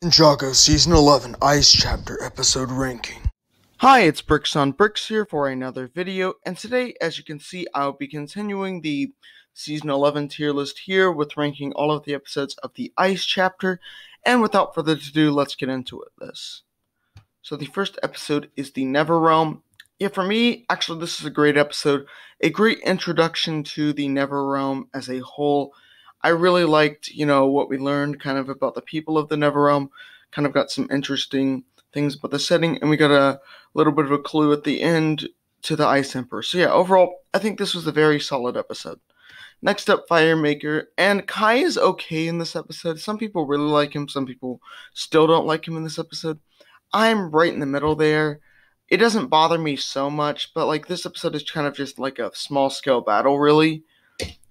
Ninjago Season 11 Ice Chapter Episode Ranking. Hi, it's Bricks on Bricks here for another video, and today, as you can see, I'll be continuing the Season 11 tier list here with ranking all of the episodes of the Ice Chapter, and without further ado, let's get into this. So the first episode is the Never Realm. Yeah, for me, actually, this is a great episode, a great introduction to the Never Realm as a whole. I really liked, what we learned kind of about the people of the Never Realm, kind of got some interesting things about the setting, and we got a little bit of a clue at the end to the Ice Emperor. So yeah, overall, I think this was a very solid episode. Next up, Firemaker, and Kai is okay in this episode. Some people really like him, some people still don't like him in this episode. I'm right in the middle there. It doesn't bother me so much, but like this episode is kind of just like a small scale battle, really.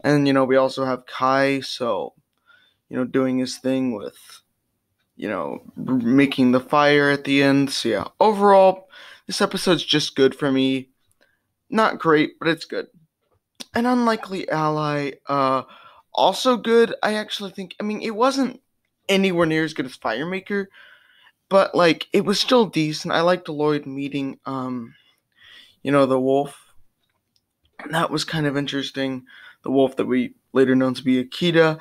And we also have Kai, so doing his thing with making the fire at the end. So yeah, overall, this episode's just good for me. Not great, but it's good. An Unlikely Ally, also good. I actually think, it wasn't anywhere near as good as Firemaker, but like it was still decent. I liked Lloyd meeting the wolf. That was kind of interesting. The wolf that we later known to be Akita.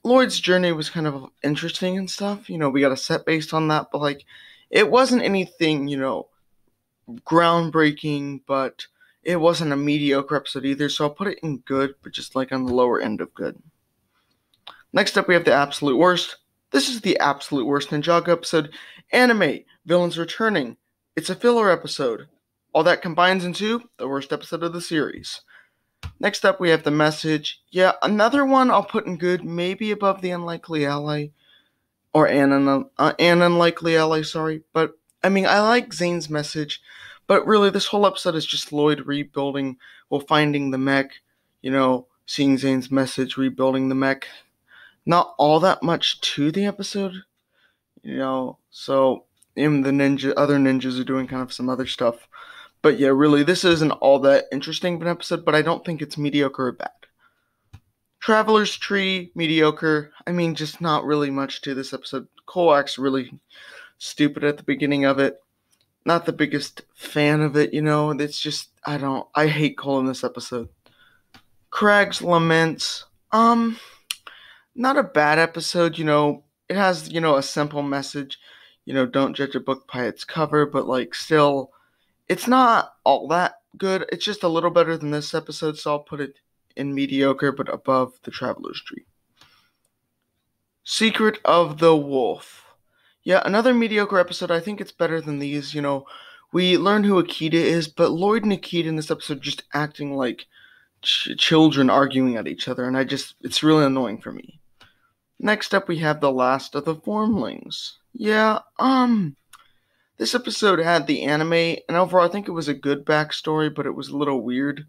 Lloyd's journey was kind of interesting and stuff. We got a set based on that, but like it wasn't anything, groundbreaking, but it wasn't a mediocre episode either, so I'll put it in good, but just like on the lower end of good. Next up, we have the absolute worst. This is the absolute worst Ninjago episode. Anime, villains returning. It's a filler episode. All that combines into the worst episode of the series. Next up, we have The Message. Yeah, another one I'll put in good, maybe above The Unlikely Ally. Or an Unlikely Ally, sorry. But, I like Zane's message. But really, this whole episode is just Lloyd rebuilding, finding the mech. Seeing Zane's message, rebuilding the mech. Not all that much to the episode. So, the other ninjas are doing kind of some other stuff. But yeah, really, this isn't all that interesting of an episode, but I don't think it's mediocre or bad. Traveler's Tree, mediocre. Just not really much to this episode. Cole acts really stupid at the beginning of it. Not the biggest fan of it, It's just, I hate Cole in this episode. Craig's Laments. Not a bad episode, It has, a simple message. Don't judge a book by its cover, but like still, it's not all that good. It's just a little better than this episode, so I'll put it in mediocre, but above the Traveler's Tree. Secret of the Wolf. Yeah, another mediocre episode. I think it's better than these. We learn who Akita is, but Lloyd and Akita in this episode just acting like children arguing at each other, and it's really annoying for me. Next up, we have The Last of the Formlings. Yeah, this episode had the anime, and overall I think it was a good backstory, but it was a little weird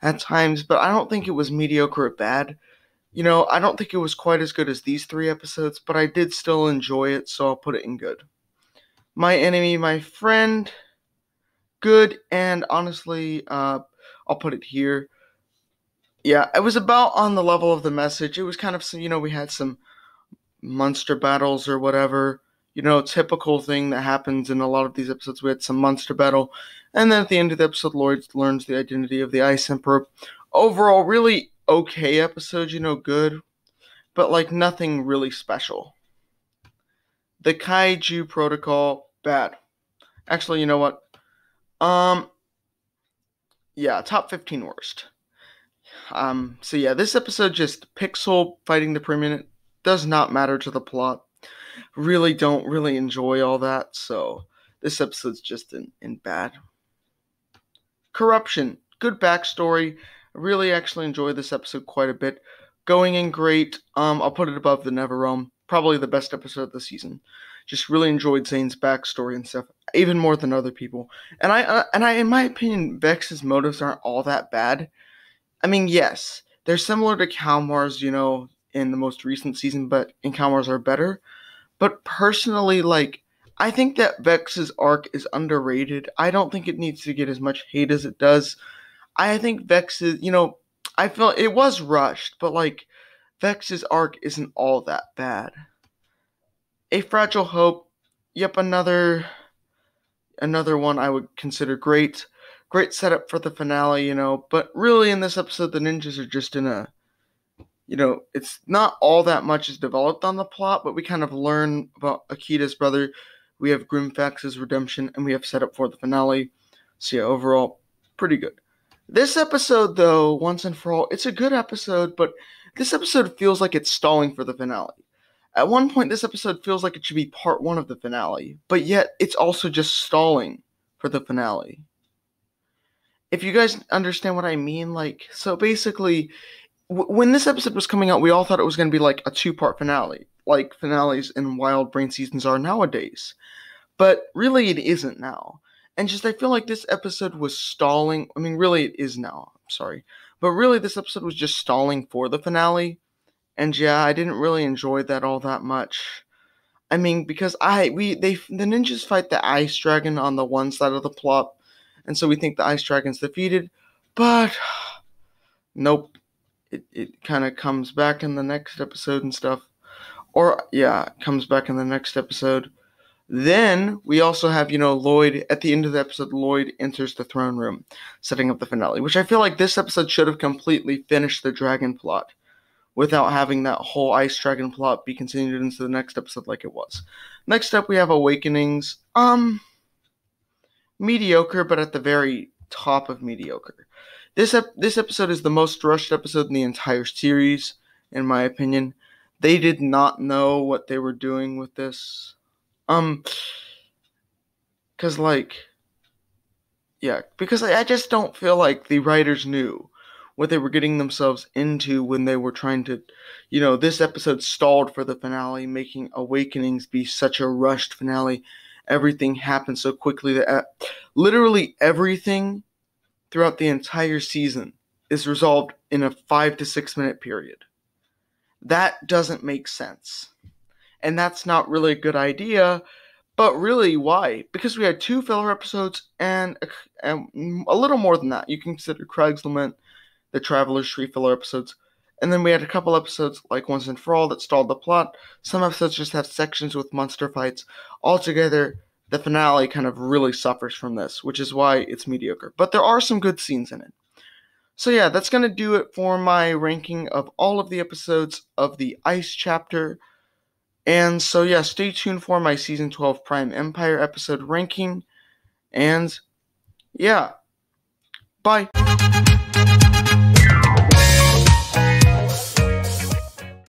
at times, but I don't think it was mediocre or bad. I don't think it was quite as good as these 3 episodes, but I did still enjoy it, so I'll put it in good. My Enemy, My Friend, good, and honestly, I'll put it here. Yeah, it was about on the level of The Message. It was kind of some, we had some monster battles or whatever. Typical thing that happens in a lot of these episodes. We had some monster battle, and then at the end of the episode, Lloyd learns the identity of the Ice Emperor. Overall, really okay episode, good, but like nothing really special. The Kaiju Protocol, bad. Actually, you know what? Yeah, top 15 worst. So yeah, this episode just Pixel fighting the Permanent does not matter to the plot. Really don't really enjoy all that, so this episode's just in bad. Corruption, good backstory. I really actually enjoyed this episode quite a bit. Going in great. I'll put it above the Never Realm. Probably the best episode of the season. Just really enjoyed Zane's backstory and stuff, even more than other people. And I, in my opinion, Vex's motives aren't all that bad. Yes, they're similar to Kalmar's, in the most recent season, but in Kalmar's are better. But personally, I think that Vex's arc is underrated. I don't think it needs to get as much hate as it does. I think Vex's, I feel it was rushed, but Vex's arc isn't all that bad. A Fragile Hope. Yep, another one I would consider great. Great setup for the finale, but really in this episode the ninjas are just in a, it's not all that much is developed on the plot, but we kind of learn about Akita's brother. We have Grimfax's redemption, and we have setup for the finale. So yeah, overall, pretty good. This episode, though, once and for all, it's a good episode, but this episode feels like it's stalling for the finale. At one point, this episode feels like it should be part one of the finale, but yet it's also just stalling for the finale. If you guys understand what I mean, so basically, when this episode was coming out, we all thought it was going to be like a two-part finale, like finales in Wild Brain seasons are nowadays. But really, it isn't now. And just, I feel like this episode was stalling. I mean, really, it is now. I'm sorry. But really, this episode was just stalling for the finale. And yeah, I didn't really enjoy that all that much. I mean, because the ninjas fight the ice dragon on the one side of the plot, and so we think the ice dragon's defeated, but nope. It kind of comes back in the next episode and stuff. Or yeah, it comes back in the next episode. Then we also have, Lloyd, at the end of the episode, Lloyd enters the throne room, setting up the finale, which I feel like this episode should have completely finished the dragon plot without having that whole ice dragon plot be continued into the next episode like it was. Next up, we have Awakenings. Mediocre, but at the very top of mediocre. This episode is the most rushed episode in the entire series, in my opinion. They did not know what they were doing with this. Because I just don't feel like the writers knew what they were getting themselves into when they were trying to, this episode stalled for the finale, making Awakenings be such a rushed finale. Everything happened so quickly that literally everything throughout the entire season is resolved in a 5 to 6 minute period. That doesn't make sense. And that's not really a good idea. But really, why? Because we had 2 filler episodes and a little more than that. You can consider Craig's Lament, the Traveler's Tree filler episodes. And then we had a couple episodes like Once and For All that stalled the plot. Some episodes just have sections with monster fights. Altogether, the finale kind of really suffers from this, which is why it's mediocre. But there are some good scenes in it. So yeah, that's going to do it for my ranking of all of the episodes of the Ice chapter. And so yeah, stay tuned for my Season 12 Prime Empire episode ranking. And yeah, bye.